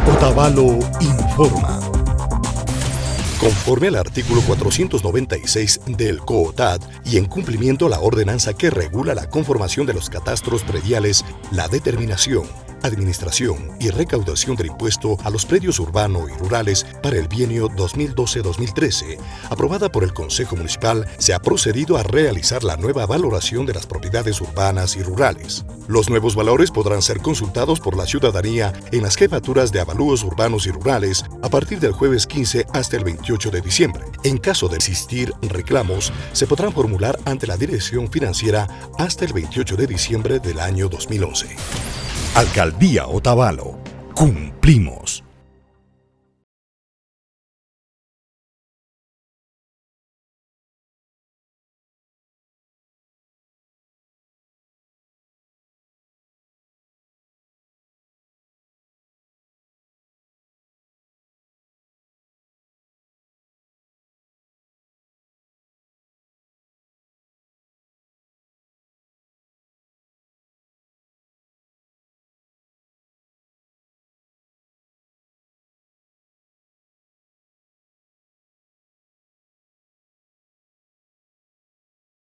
Otavalo informa. Conforme al artículo 496 del COOTAD y en cumplimiento a la ordenanza que regula la conformación de los catastros prediales, la determinación, administración y recaudación del impuesto a los predios urbanos y rurales para el bienio 2012-2013, aprobada por el Consejo Municipal, se ha procedido a realizar la nueva valoración de las propiedades urbanas y rurales. Los nuevos valores podrán ser consultados por la ciudadanía en las jefaturas de avalúos urbanos y rurales a partir del jueves 15 hasta el 28 de diciembre. En caso de existir reclamos, se podrán formular ante la Dirección Financiera hasta el 28 de diciembre del año 2011. Alcaldía Otavalo. Cumplimos.